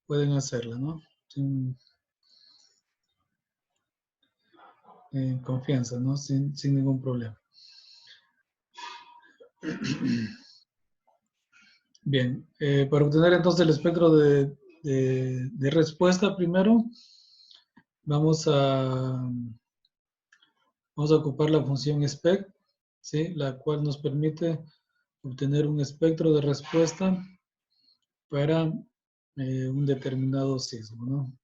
pueden hacerla, ¿no? Sin confianza, ¿no? Sin ningún problema. Bien, para obtener entonces el espectro de respuesta primero, vamos a ocupar la función spec, ¿sí? La cual nos permite obtener un espectro de respuesta para un determinado sismo, ¿no?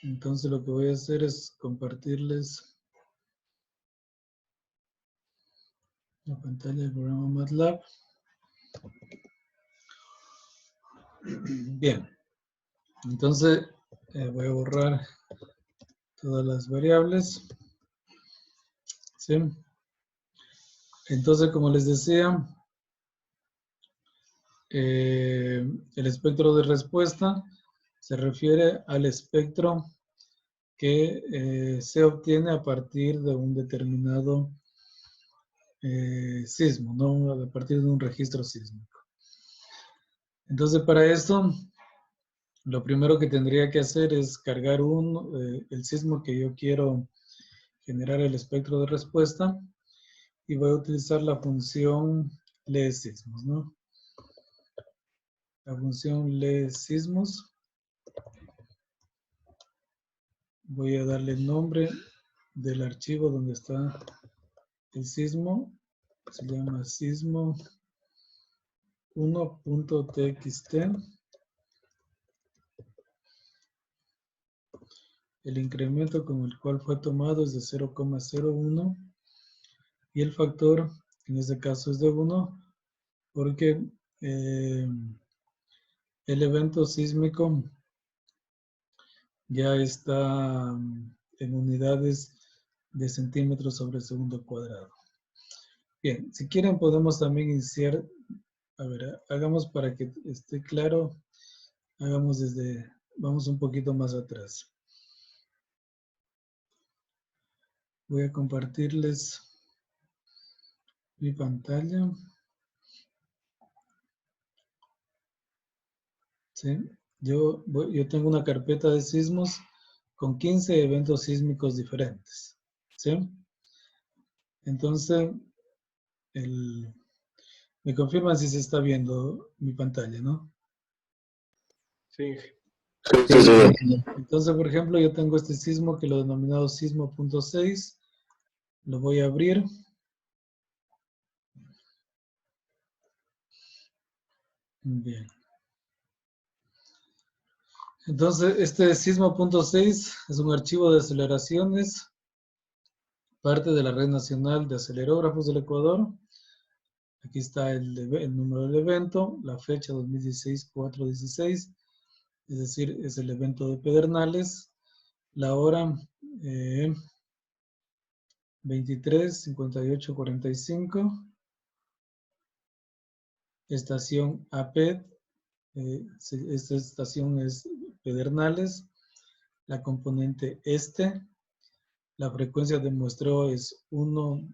Entonces lo que voy a hacer es compartirles la pantalla del programa MATLAB. Bien, entonces voy a borrar todas las variables, ¿sí? Entonces, como les decía, el espectro de respuesta se refiere al espectro que se obtiene a partir de un determinado sismo, ¿no? A partir de un registro sísmico. Entonces, para esto, lo primero que tendría que hacer es cargar el sismo que yo quiero generar el espectro de respuesta y voy a utilizar la función leSismos, ¿no? La función leSismos. Voy a darle el nombre del archivo donde está el sismo. Se llama sismo 1.txt. El incremento con el cual fue tomado es de 0,01 y el factor en este caso es de 1 porque el evento sísmico ya está en unidades de centímetros sobre segundo cuadrado. Bien, si quieren podemos también iniciar, a ver, hagamos para que esté claro, vamos un poquito más atrás. Voy a compartirles mi pantalla. ¿Sí? Yo tengo una carpeta de sismos con 15 eventos sísmicos diferentes. ¿Sí? Entonces, me confirman si se está viendo mi pantalla, ¿no? Sí. Sí. Entonces, por ejemplo, yo tengo este sismo que lo he denominado sismo.6. Lo voy a abrir. Bien. Entonces, este sismo.6 es un archivo de aceleraciones, parte de la Red Nacional de Acelerógrafos del Ecuador. Aquí está el número del evento, la fecha 2016-4-16, es decir, es el evento de Pedernales, la hora 23:58:45, estación APED, esta estación es Pedernales, la componente este, la frecuencia de muestreo es 1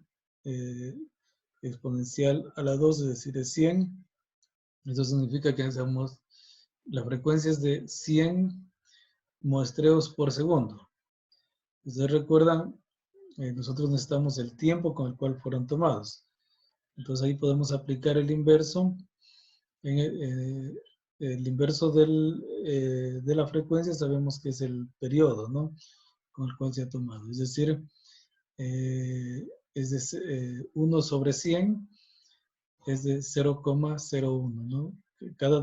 exponencial a la 2, es decir, es 100. Eso significa que la frecuencia es de 100 muestreos por segundo. Ustedes recuerdan, nosotros necesitamos el tiempo con el cual fueron tomados. Entonces ahí podemos aplicar el inverso. El inverso de la frecuencia sabemos que es el periodo, ¿no? Con el cual se ha tomado. Es decir, es de 1 sobre 100 es de 0,01, ¿no? Cada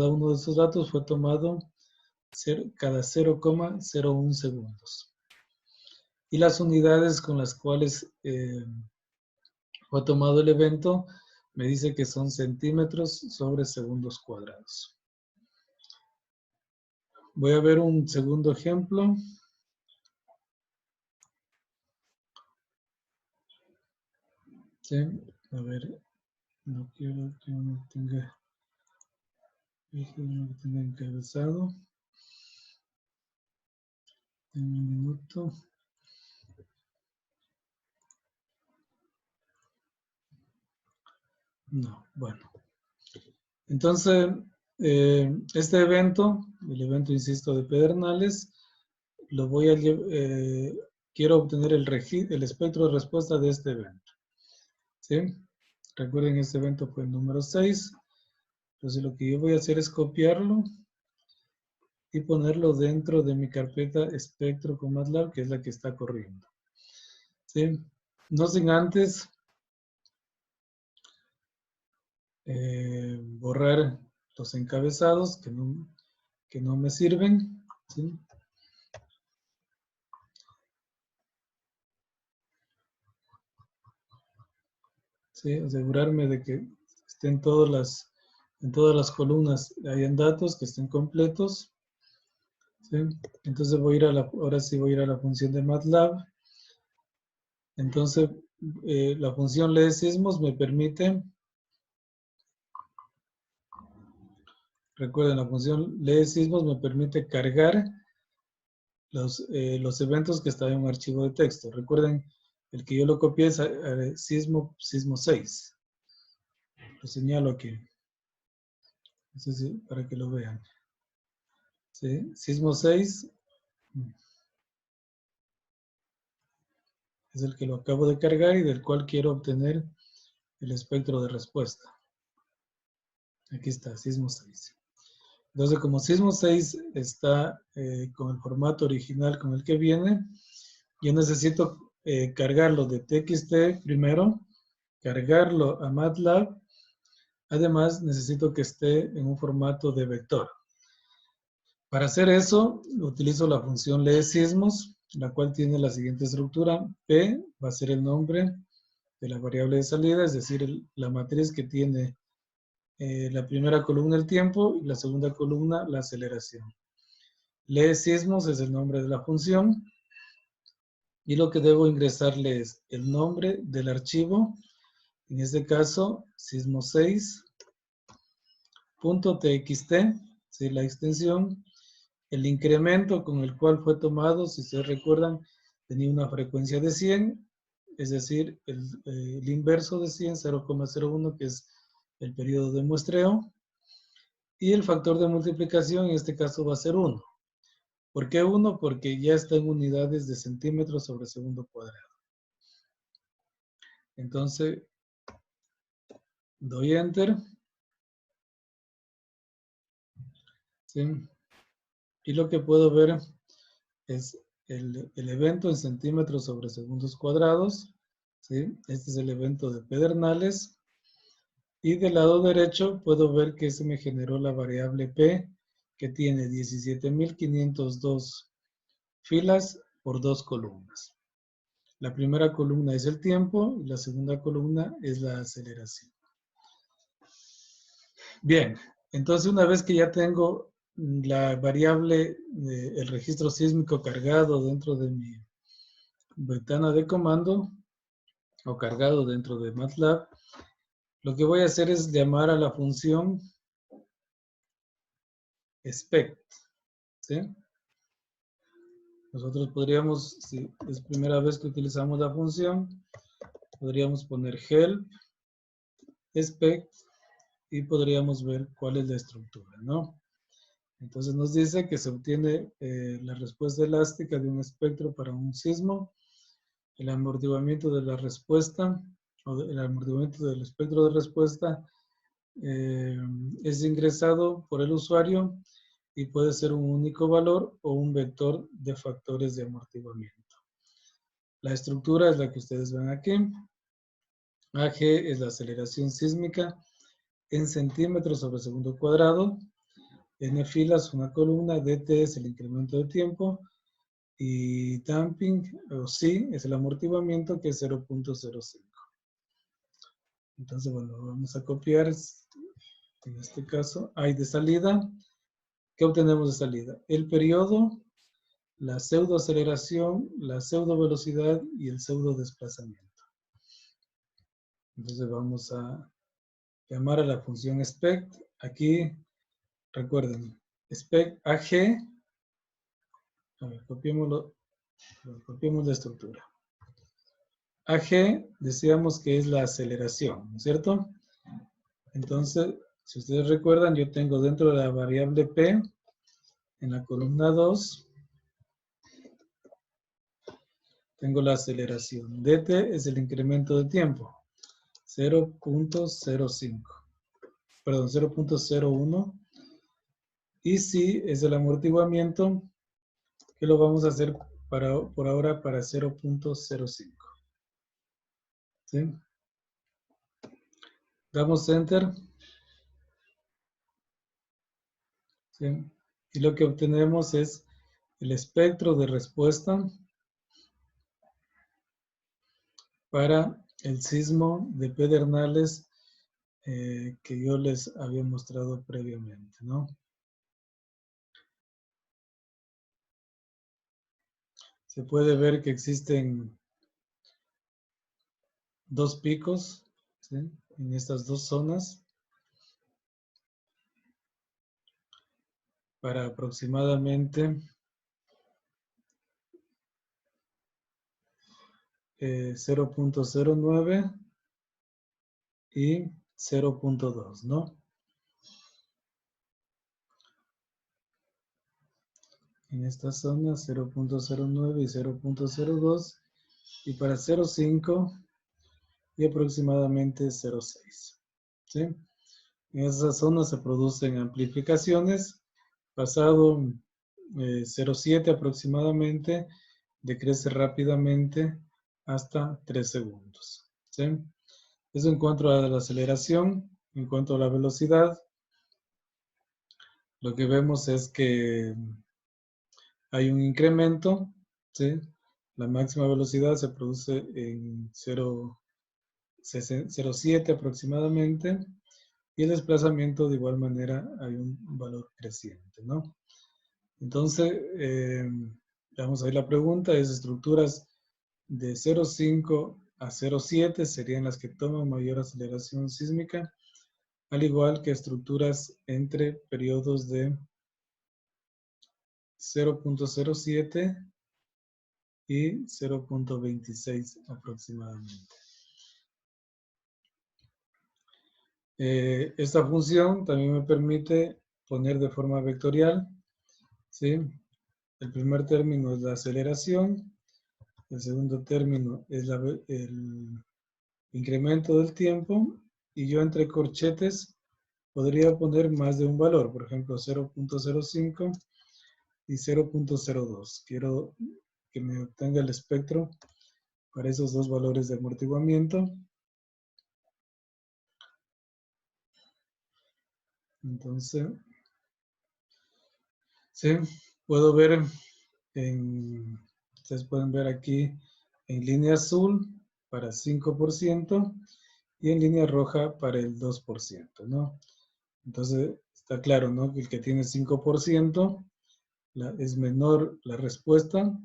uno de esos datos fue tomado cada 0,01 segundos. Y las unidades con las cuales fue tomado el evento me dice que son centímetros sobre segundos cuadrados. Voy a ver un segundo ejemplo. Sí, a ver, no quiero que uno tenga encabezado. En un minuto. No, bueno. Entonces, este evento, el evento, insisto, de Pedernales, lo voy a quiero obtener el espectro de respuesta de este evento. ¿Sí? Recuerden, este evento fue el número 6. Entonces, lo que yo voy a hacer es copiarlo y ponerlo dentro de mi carpeta espectro con MATLAB, que es la que está corriendo. ¿Sí? No sin antes borrar los encabezados que no me sirven. ¿Sí? ¿Sí? Asegurarme de que estén en todas las columnas hayan datos que estén completos. ¿Sí? Entonces ahora sí voy a ir a la función de MATLAB. Entonces, la función lee sismos me permite, recuerden, la función lee sismos me permite cargar los eventos que están en un archivo de texto. Recuerden, el que yo lo copié es sismo 6. Lo señalo aquí. Eso sí, para que lo vean. ¿Sí? Sismo 6 es el que lo acabo de cargar y del cual quiero obtener el espectro de respuesta. Aquí está, sismo 6. Entonces, como sismo 6 está con el formato original con el que viene, yo necesito cargarlo de TXT primero, cargarlo a MATLAB. Además, necesito que esté en un formato de vector. Para hacer eso, utilizo la función lee sismos, la cual tiene la siguiente estructura. P va a ser el nombre de la variable de salida, es decir, la matriz que tiene la primera columna el tiempo y la segunda columna la aceleración. Lee sismos es el nombre de la función y lo que debo ingresarle es el nombre del archivo, en este caso sismo6.txt, ¿sí? La extensión, el incremento con el cual fue tomado, si ustedes recuerdan, tenía una frecuencia de 100, es decir, el inverso de 100, 0,01, que es el periodo de muestreo, y el factor de multiplicación en este caso va a ser 1. ¿Por qué 1? Porque ya está en unidades de centímetros sobre segundo cuadrado. Entonces, doy Enter. ¿Sí? Y lo que puedo ver es el evento en centímetros sobre segundos cuadrados. ¿Sí? Este es el evento de Pedernales. Y del lado derecho puedo ver que se me generó la variable P, que tiene 17.502 filas por 2 columnas. La primera columna es el tiempo y la segunda columna es la aceleración. Bien, entonces una vez que ya tengo la variable, el registro sísmico cargado dentro de mi ventana de comando o cargado dentro de MATLAB, lo que voy a hacer es llamar a la función expect. ¿Sí? Nosotros podríamos, si es primera vez que utilizamos la función, podríamos poner help, expect, y podríamos ver cuál es la estructura, ¿no? Entonces nos dice que se obtiene la respuesta elástica de un espectro para un sismo, el amortiguamiento de la respuesta, o el amortiguamiento del espectro de respuesta es ingresado por el usuario y puede ser un único valor o un vector de factores de amortiguamiento. La estructura es la que ustedes ven aquí. AG es la aceleración sísmica en centímetros sobre segundo cuadrado. N filas, una columna. DT es el incremento de tiempo. Y damping, o C, es el amortiguamiento, que es 0.05. Entonces, bueno, vamos a copiar. En este caso, hay de salida. ¿Qué obtenemos de salida? El periodo, la pseudoaceleración, la pseudovelocidad y el pseudodesplazamiento. Entonces vamos a llamar a la función expect. Aquí, recuerden, expect AG. A ver, copiemos la estructura. AG decíamos que es la aceleración, ¿no es cierto? Entonces, Si ustedes recuerdan, yo tengo dentro de la variable P, en la columna 2, tengo la aceleración. dt es el incremento de tiempo, 0.05, perdón, 0.01. Y si es el amortiguamiento, que lo vamos a hacer por ahora para 0.05. ¿Sí? Damos Enter. ¿Sí? Y lo que obtenemos es el espectro de respuesta para el sismo de Pedernales que yo les había mostrado previamente, ¿no? Se puede ver que existen dos picos, ¿sí?, en estas dos zonas para aproximadamente 0.09 y 0.2, ¿no? En esta zona 0.09 y 0.02 y para 0.5 y aproximadamente 0.6, ¿sí? En esa zona se producen amplificaciones. Pasado 0.7 aproximadamente, decrece rápidamente hasta 3 segundos, ¿sí? Eso en cuanto a la aceleración. En cuanto a la velocidad, lo que vemos es que hay un incremento, ¿sí? La máxima velocidad se produce en 0.7 aproximadamente, y el desplazamiento de igual manera hay un valor creciente, ¿no? Entonces, vamos a ver la pregunta, es estructuras de 0.5 a 0.7 serían las que toman mayor aceleración sísmica, al igual que estructuras entre periodos de 0.07 y 0.26 aproximadamente. Esta función también me permite poner de forma vectorial, ¿sí? El primer término es la aceleración, el segundo término es el incremento del tiempo, y yo entre corchetes podría poner más de un valor, por ejemplo 0.05 y 0.02. Quiero que me obtenga el espectro para esos dos valores de amortiguamiento. Entonces, sí, puedo ver, ustedes pueden ver aquí en línea azul para 5% y en línea roja para el 2%, ¿no? Entonces, está claro, ¿no?, que el que tiene 5% es menor la respuesta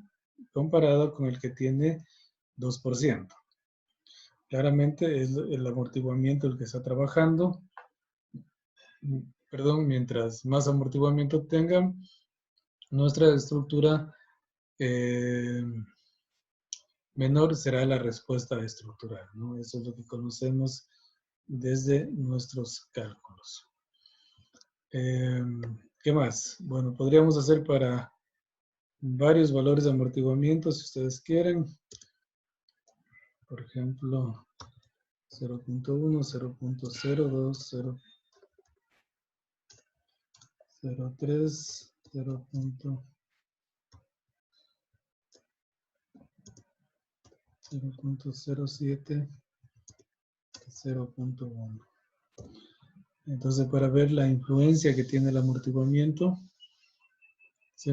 comparado con el que tiene 2%. Claramente es el amortiguamiento el que está trabajando. Perdón, mientras más amortiguamiento tenga, nuestra estructura menor será la respuesta estructural, ¿no? Eso es lo que conocemos desde nuestros cálculos. ¿Qué más? Bueno, podríamos hacer para varios valores de amortiguamiento si ustedes quieren. Por ejemplo, 0.1, 0.02, 0.03, 0.07, 0.1. Entonces, para ver la influencia que tiene el amortiguamiento, ¿sí?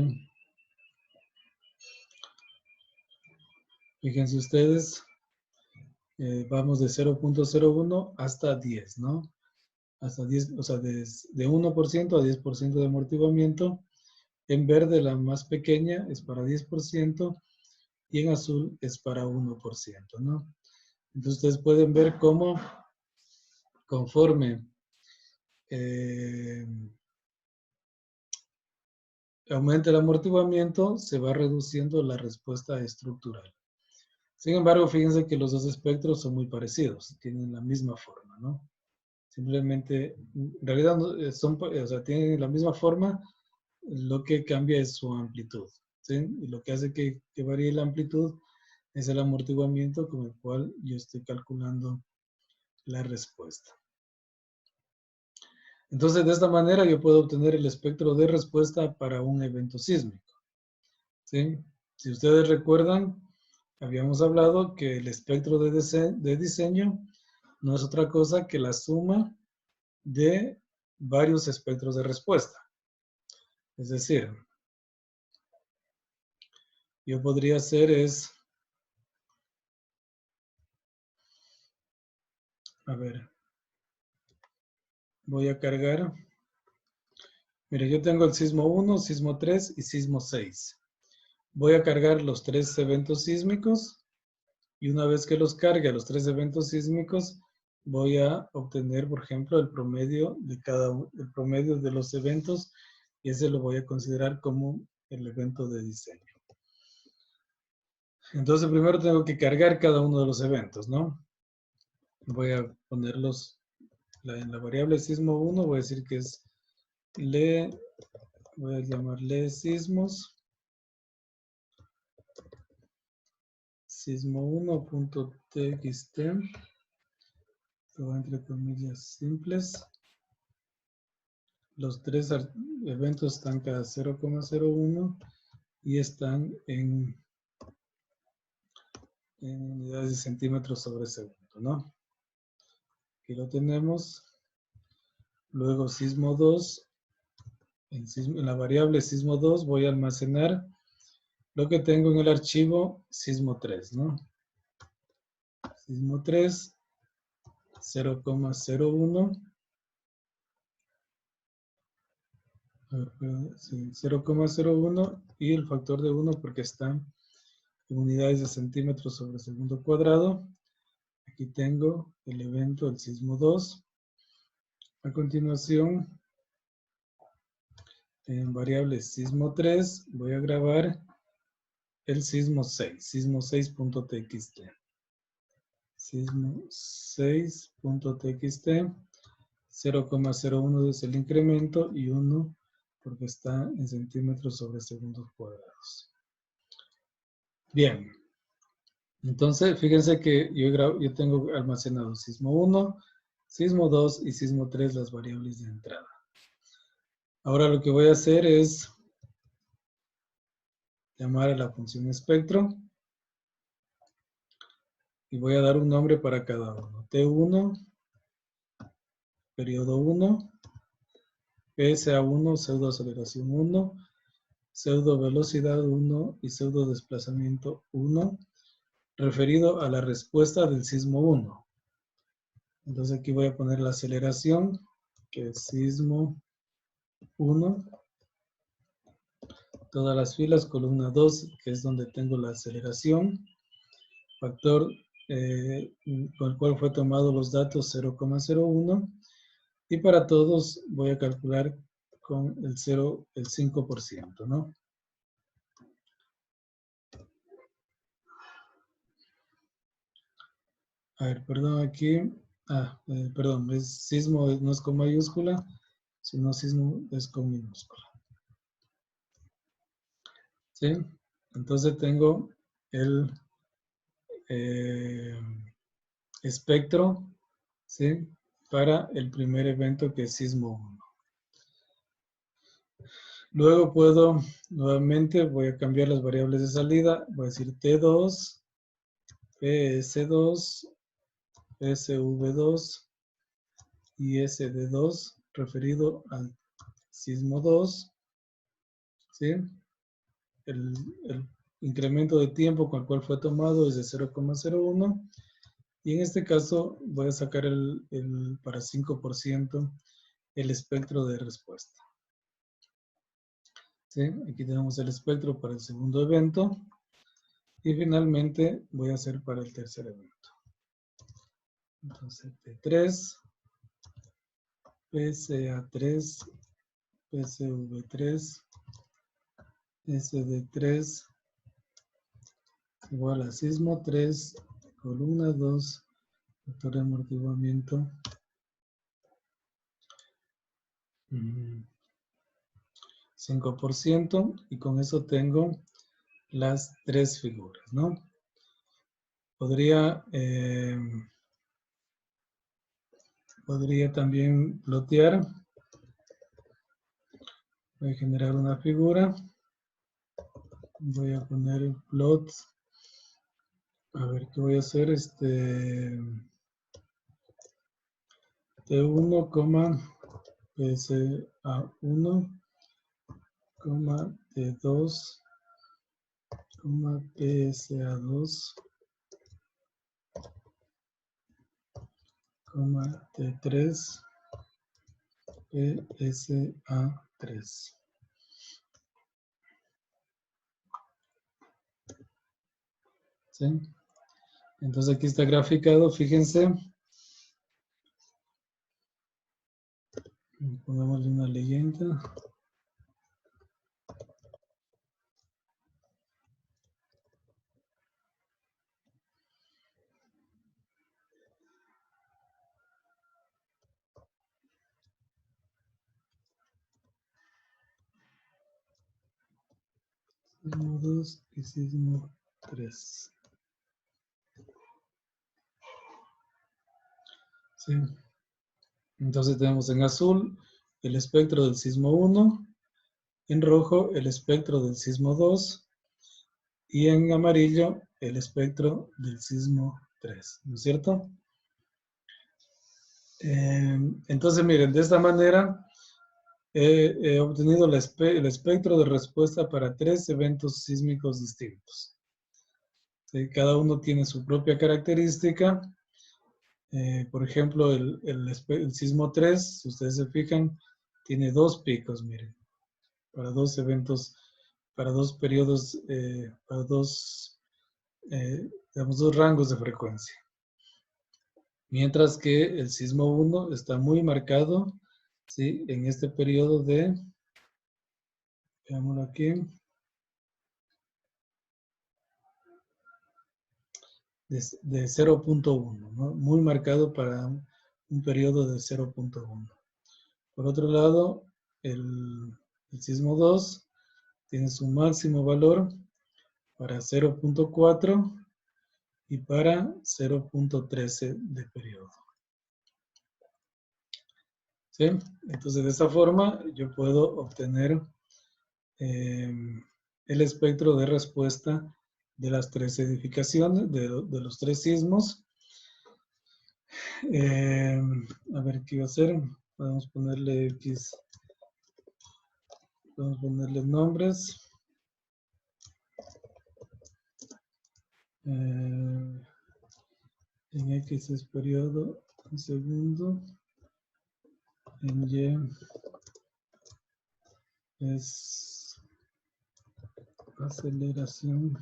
Fíjense ustedes, vamos de 0.01 hasta 10, ¿no? Hasta 10, o sea, de 1% a 10% de amortiguamiento. En verde la más pequeña es para 10% y en azul es para 1%, ¿no? Entonces ustedes pueden ver cómo conforme aumenta el amortiguamiento, se va reduciendo la respuesta estructural. Sin embargo, fíjense que los dos espectros son muy parecidos, tienen la misma forma, ¿no? Simplemente, en realidad son, o sea, tienen la misma forma, lo que cambia es su amplitud, ¿sí? Y lo que hace que varíe la amplitud es el amortiguamiento con el cual yo estoy calculando la respuesta. Entonces, de esta manera yo puedo obtener el espectro de respuesta para un evento sísmico, ¿sí? Si ustedes recuerdan, habíamos hablado que el espectro de diseño no es otra cosa que la suma de varios espectros de respuesta. Es decir, yo podría hacer es, a ver, voy a cargar, mire, yo tengo el sismo 1, sismo 3 y sismo 6. Voy a cargar los 3 eventos sísmicos y una vez que los cargue a los 3 eventos sísmicos, voy a obtener, por ejemplo, el promedio de el promedio de los eventos y ese lo voy a considerar como el evento de diseño. Entonces, primero tengo que cargar cada uno de los eventos, ¿no? Voy a ponerlos en la variable sismo 1, voy a decir que es voy a llamarle sismos, sismo1.txt, todo entre comillas simples. Los 3 eventos están cada 0,01 y están en unidades de centímetros sobre segundo, ¿no? Aquí lo tenemos. Luego sismo 2. En la variable sismo 2 voy a almacenar lo que tengo en el archivo sismo 3, ¿no? Sismo 3, 0,01. 0,01 y el factor de 1 porque están en unidades de centímetros sobre segundo cuadrado. Aquí tengo el evento del sismo 2. A continuación, en variable sismo 3, voy a grabar el sismo 6, sismo 6.txt. Sismo 6.txt, 0,01 es el incremento y 1 porque está en centímetros sobre segundos cuadrados. Bien, entonces fíjense que yo tengo almacenado sismo 1, sismo 2 y sismo 3 las variables de entrada. Ahora lo que voy a hacer es llamar a la función espectro y voy a dar un nombre para cada uno. T1, periodo 1, PSA1, pseudo aceleración 1, pseudo velocidad 1 y pseudo desplazamiento 1, referido a la respuesta del sismo 1. Entonces aquí voy a poner la aceleración, que es sismo 1. Todas las filas, columna 2, que es donde tengo la aceleración. Factor con el cual fue tomado los datos 0,01. Y para todos voy a calcular con el 5%, ¿no? A ver, perdón, aquí. Perdón, sismo no es con mayúscula, sino sismo es con minúscula. ¿Sí? Entonces tengo el espectro, ¿sí? Para el primer evento que es sismo 1. Luego puedo, nuevamente, voy a cambiar las variables de salida. Voy a decir T2, PS2, SV2 y SD2 referido al sismo 2, ¿sí? El incremento de tiempo con el cual fue tomado es de 0,01 y en este caso voy a sacar para 5% el espectro de respuesta. ¿Sí? Aquí tenemos el espectro para el segundo evento y finalmente voy a hacer para el tercer evento. Entonces T3, PCA3, PCV3, SD3 igual a sismo 3, columna 2, factor de amortiguamiento 5%, y con eso tengo las tres figuras, ¿no? Podría también plotear. Voy a generar una figura. Voy a poner plot. A ver qué voy a hacer. T1, PSA1, T2, PSA2, T3, PSA3. ¿Sí? Entonces aquí está graficado, fíjense. Pongámosle una leyenda. Sismo 2 y sismo 3. ¿Sí? Entonces tenemos en azul el espectro del sismo 1, en rojo el espectro del sismo 2 y en amarillo el espectro del sismo 3, ¿no es cierto? Entonces miren, de esta manera he obtenido el espectro de respuesta para 3 eventos sísmicos distintos. ¿Sí? Cada uno tiene su propia característica. Por ejemplo, el sismo 3, si ustedes se fijan, tiene 2 picos, miren, para 2 eventos, para 2 periodos, para digamos, 2 rangos de frecuencia. Mientras que el sismo 1 está muy marcado, ¿sí? En este periodo veámoslo aquí, de 0.1, ¿no? Muy marcado para un periodo de 0.1. Por otro lado, el sismo 2 tiene su máximo valor para 0.4 y para 0.13 de periodo. ¿Sí? Entonces, de esta forma, yo puedo obtener el espectro de respuesta de las 3 edificaciones, de los 3 sismos. A ver qué iba a hacer. Podemos ponerle podemos ponerle nombres. En X es periodo, en segundo. En Y es aceleración.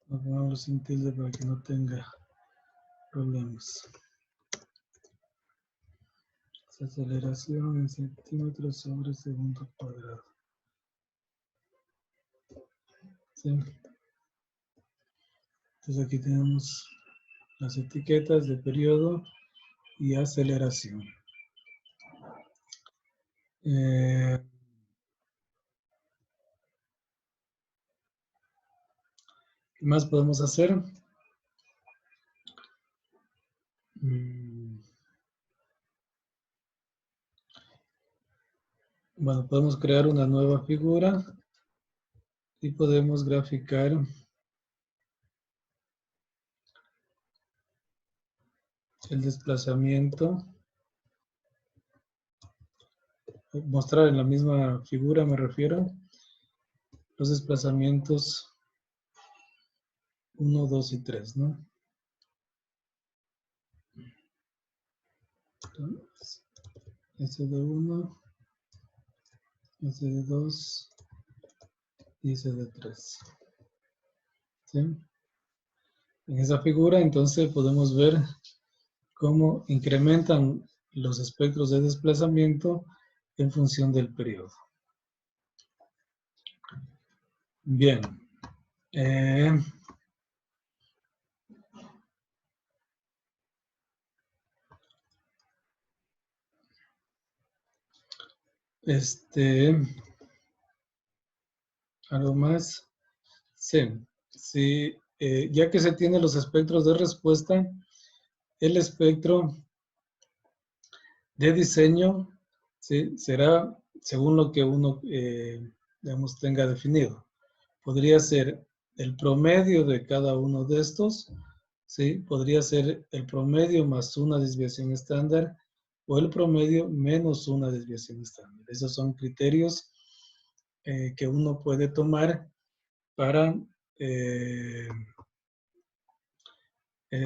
Vamos sin tilde para que no tenga problemas. Es aceleración en centímetros sobre segundo cuadrado. ¿Sí? Entonces aquí tenemos las etiquetas de periodo y aceleración. ¿Qué más podemos hacer? Bueno, podemos crear una nueva figura y podemos graficar el desplazamiento. Mostrar en la misma figura, me refiero, los desplazamientos 1, 2 y 3, ¿no? Entonces, SD1, SD2 y SD3. ¿Sí? En esa figura, entonces, podemos ver cómo incrementan los espectros de desplazamiento en función del periodo. Bien. Algo más. Sí, sí, ya que se tienen los espectros de respuesta, el espectro de diseño, ¿sí? Será según lo que uno, digamos, tenga definido. Podría ser el promedio de cada uno de estos, ¿sí? Podría ser el promedio más una desviación estándar o el promedio menos una desviación estándar. Esos son criterios que uno puede tomar para, eh,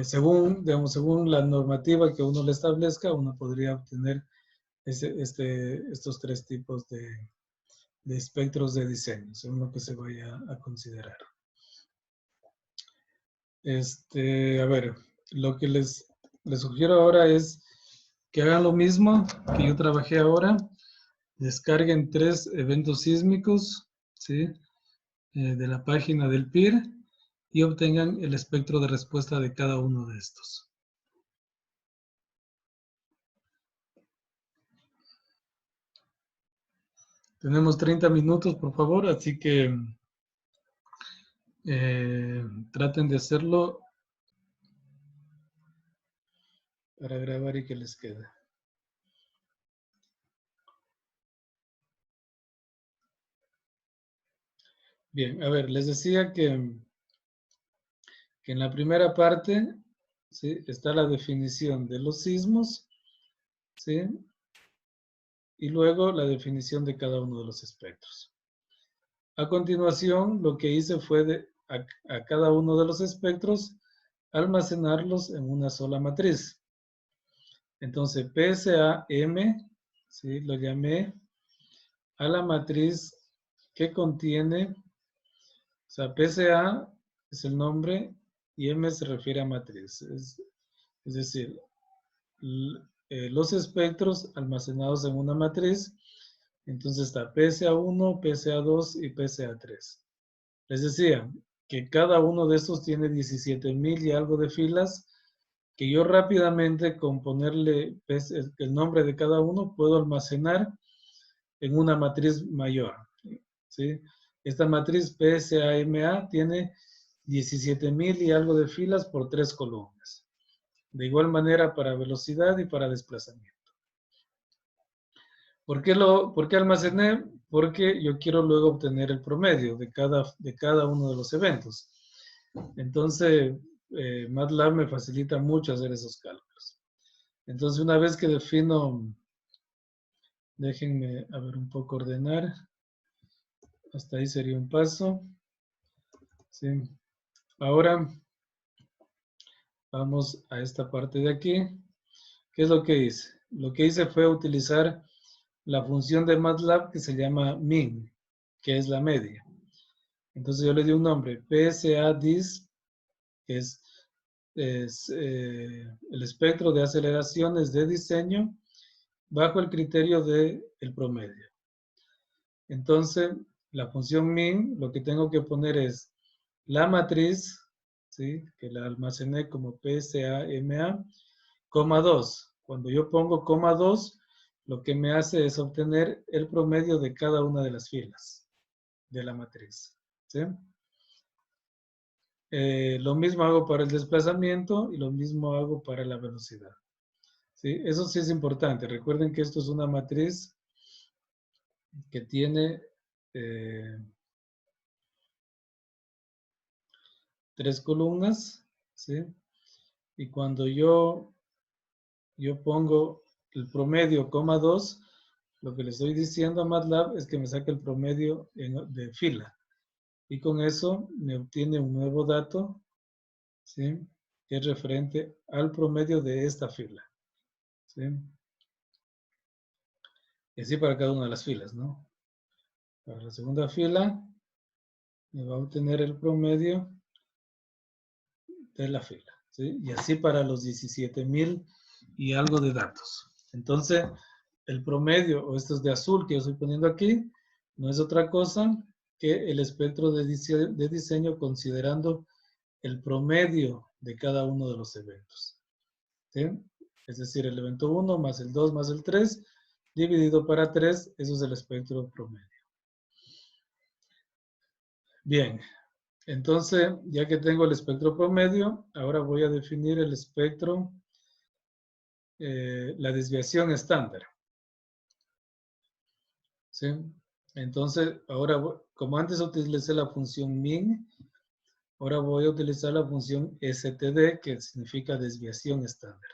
según, digamos, según la normativa que uno le establezca, uno podría obtener estos tres tipos de espectros de diseño, según lo que se vaya a considerar. A ver, lo que les sugiero ahora es que hagan lo mismo que yo trabajé ahora. Descarguen 3 eventos sísmicos, ¿sí? De la página del PIR y obtengan el espectro de respuesta de cada uno de estos. Tenemos 30 minutos, por favor, así que traten de hacerlo para grabar y que les quede. Bien, a ver, les decía que en la primera parte, ¿sí? Está la definición de los sismos, ¿sí? Y luego la definición de cada uno de los espectros. A continuación, lo que hice fue a cada uno de los espectros almacenarlos en una sola matriz. Entonces, PSA-M, ¿sí? Lo llamé a la matriz que contiene, o sea, PSA es el nombre y M se refiere a matriz. Es decir, los espectros almacenados en una matriz. Entonces está PSA1, PSA2 y PSA3. Les decía que cada uno de estos tiene 17,000 y algo de filas que yo rápidamente con ponerle el nombre de cada uno puedo almacenar en una matriz mayor, ¿sí? Esta matriz PSAMA tiene 17,000 y algo de filas por 3 columnas. De igual manera para velocidad y para desplazamiento. ¿Por qué almacené? Porque yo quiero luego obtener el promedio de cada uno de los eventos. Entonces, MATLAB me facilita mucho hacer esos cálculos. Entonces, una vez que defino, déjenme a ver un poco ordenar. Hasta ahí sería un paso. ¿Sí? Ahora, vamos a esta parte de aquí. ¿Qué es lo que hice? Lo que hice fue utilizar la función de MATLAB que se llama min, que es la media. Entonces yo le di un nombre, PSA-DIS, que es el espectro de aceleraciones de diseño bajo el criterio del promedio. Entonces, la función min, lo que tengo que poner es la matriz, ¿sí? Que la almacené como PSAMA, coma 2. Cuando yo pongo coma 2, lo que me hace es obtener el promedio de cada una de las filas de la matriz. ¿Sí? Lo mismo hago para el desplazamiento y lo mismo hago para la velocidad. ¿Sí? Eso sí es importante. Recuerden que esto es una matriz que tiene 3 columnas. ¿Sí? Y cuando yo pongo el promedio, coma 2, lo que le estoy diciendo a MATLAB es que me saque el promedio de fila. Y con eso me obtiene un nuevo dato, ¿sí? Que es referente al promedio de esta fila. ¿Sí? Y así para cada una de las filas, ¿no? Para la segunda fila me va a obtener el promedio de la fila, ¿sí? Y así para los 17,000 y algo de datos. Entonces, el promedio, o estos de azul que yo estoy poniendo aquí, no es otra cosa que el espectro de diseño considerando el promedio de cada uno de los eventos. ¿Sí? Es decir, el evento 1 más el 2 más el 3 dividido para 3, eso es el espectro promedio. Bien, entonces, ya que tengo el espectro promedio, ahora voy a definir el espectro, la desviación estándar. ¿Sí? Entonces, ahora, como antes utilicé la función min, ahora voy a utilizar la función std, que significa desviación estándar.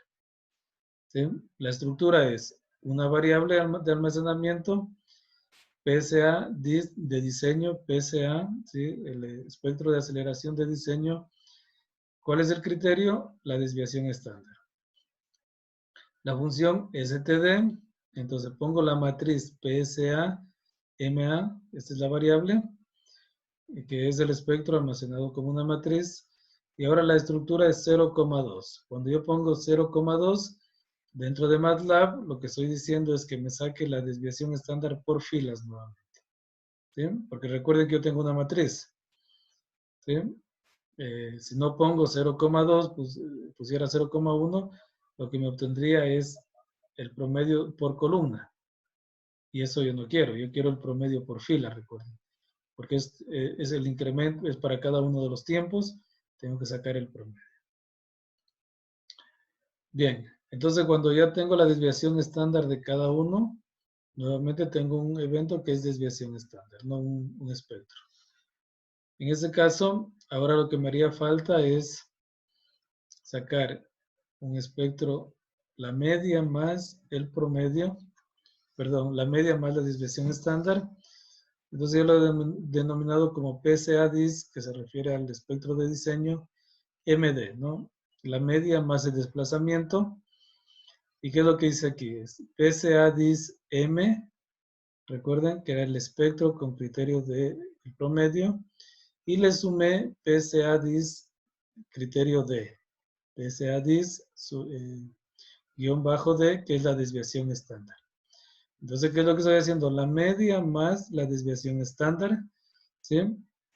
¿Sí? La estructura es una variable de almacenamiento, PSA de diseño, PSA, ¿sí? El espectro de aceleración de diseño. ¿Cuál es el criterio? La desviación estándar. La función std, entonces pongo la matriz PSA, MA, esta es la variable, que es el espectro almacenado como una matriz, y ahora la estructura es 0,2. Cuando yo pongo 0,2 dentro de MATLAB, lo que estoy diciendo es que me saque la desviación estándar por filas nuevamente. ¿Sí? Porque recuerden que yo tengo una matriz. ¿Sí? Si no pongo 0,2, pues, pusiera 0,1, lo que me obtendría es el promedio por columna. Y eso yo no quiero. Yo quiero el promedio por fila, recuerden. Porque es el incremento, es para cada uno de los tiempos. Tengo que sacar el promedio. Bien, entonces cuando ya tengo la desviación estándar de cada uno, nuevamente tengo un evento que es desviación estándar, no un espectro. En ese caso, ahora lo que me haría falta es sacar un espectro, la media más el promedio, perdón, la media más la desviación estándar. Entonces yo lo he denominado como PSA-DIS, que se refiere al espectro de diseño, MD, ¿no? La media más el desplazamiento. ¿Y qué es lo que dice aquí? Es PSA-DIS M, recuerden que era el espectro con criterio de promedio, y le sumé PSA-DIS criterio D. PSA-DIS guión bajo D, que es la desviación estándar. Entonces, ¿qué es lo que estoy haciendo? La media más la desviación estándar, ¿sí?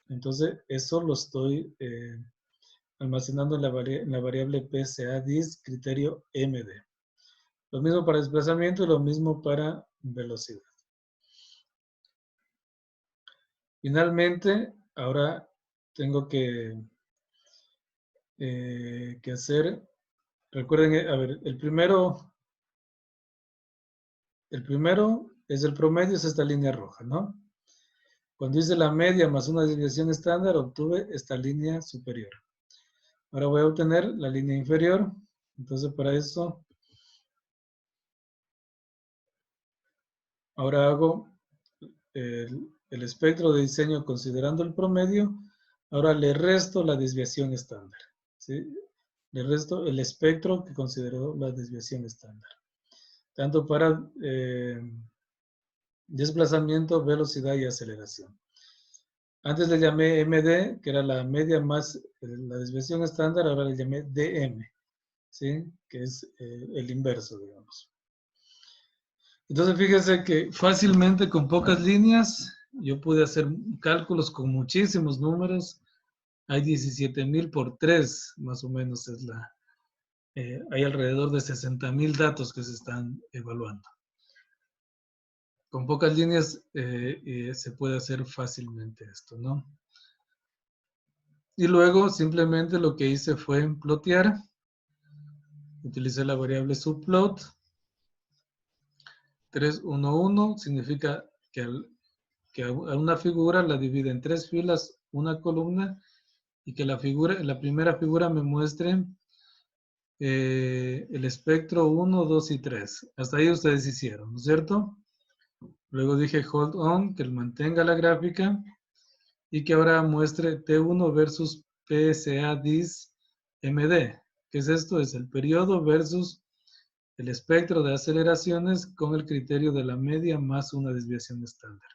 Entonces, eso lo estoy almacenando en la variable PSA-DIS criterio MD. Lo mismo para desplazamiento y lo mismo para velocidad. Finalmente, ahora tengo que hacer, recuerden, a ver, el primero es el promedio, es esta línea roja, ¿no? Cuando hice la media más una desviación estándar, obtuve esta línea superior. Ahora voy a obtener la línea inferior. Entonces, para eso, ahora hago el espectro de diseño considerando el promedio. Ahora le resto la desviación estándar. ¿Sí? Le resto el espectro que consideró la desviación estándar. Tanto para desplazamiento, velocidad y aceleración. Antes le llamé MD, que era la media más la desviación estándar, ahora le llamé DM, ¿sí? Que es el inverso, digamos. Entonces fíjese que fácilmente con pocas líneas yo pude hacer cálculos con muchísimos números. Hay 17,000 por 3, más o menos es la... hay alrededor de 60,000 datos que se están evaluando. Con pocas líneas se puede hacer fácilmente esto, ¿no? Y luego simplemente lo que hice fue plotear. Utilicé la variable subplot. 3, 1, 1 significa que a una figura la divide en 3 filas, una columna, y que la primera figura me muestre el espectro 1, 2 y 3. Hasta ahí ustedes hicieron, ¿no es cierto? Luego dije hold on, que mantenga la gráfica y que ahora muestre T1 versus PSA-DIS MD. ¿Qué es esto? Es el periodo versus el espectro de aceleraciones con el criterio de la media más una desviación estándar.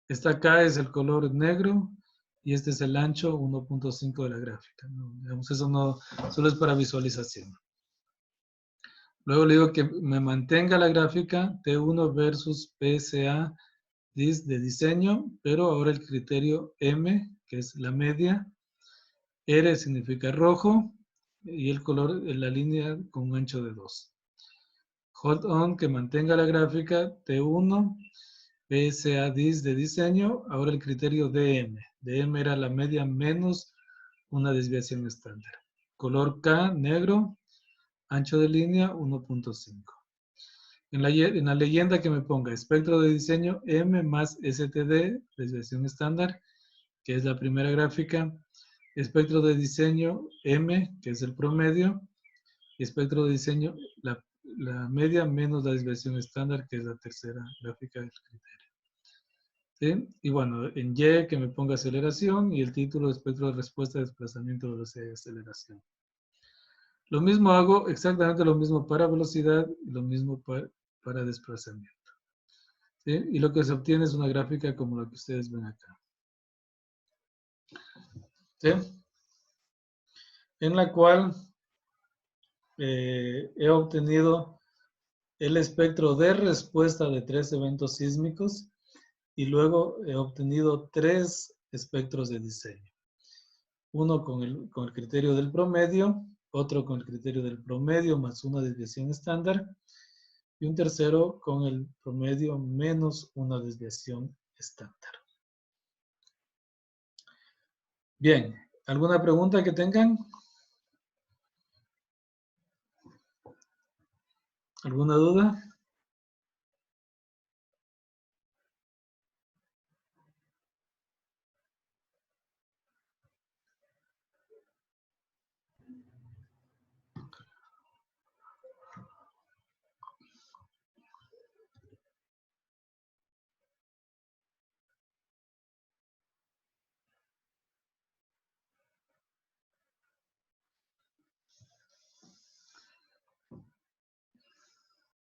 Esta acá es el color negro y este es el ancho 1.5 de la gráfica. ¿No? Digamos, eso no solo es para visualización. Luego le digo que me mantenga la gráfica T1 versus PSA de diseño, pero ahora el criterio M, que es la media. R significa rojo y el color, la línea con un ancho de 2. hold on, que mantenga la gráfica T1, PSA dis de diseño, ahora el criterio DM. DM era la media menos una desviación estándar. Color K, negro, ancho de línea 1.5. En la leyenda que me ponga espectro de diseño M más STD, desviación estándar, que es la primera gráfica. Espectro de diseño M, que es el promedio. Y espectro de diseño, la media menos la desviación estándar, que es la tercera gráfica del criterio. ¿Sí? Y bueno, en Y que me ponga aceleración y el título espectro de respuesta, desplazamiento, velocidad y aceleración. Lo mismo hago, exactamente lo mismo para velocidad y lo mismo para desplazamiento. ¿Sí? Y lo que se obtiene es una gráfica como la que ustedes ven acá. ¿Sí? En la cual he obtenido el espectro de respuesta de 3 eventos sísmicos y luego he obtenido 3 espectros de diseño. Uno con el criterio del promedio, otro con el criterio del promedio más una desviación estándar y un tercero con el promedio menos una desviación estándar. Bien, ¿alguna pregunta que tengan? ¿Alguna duda?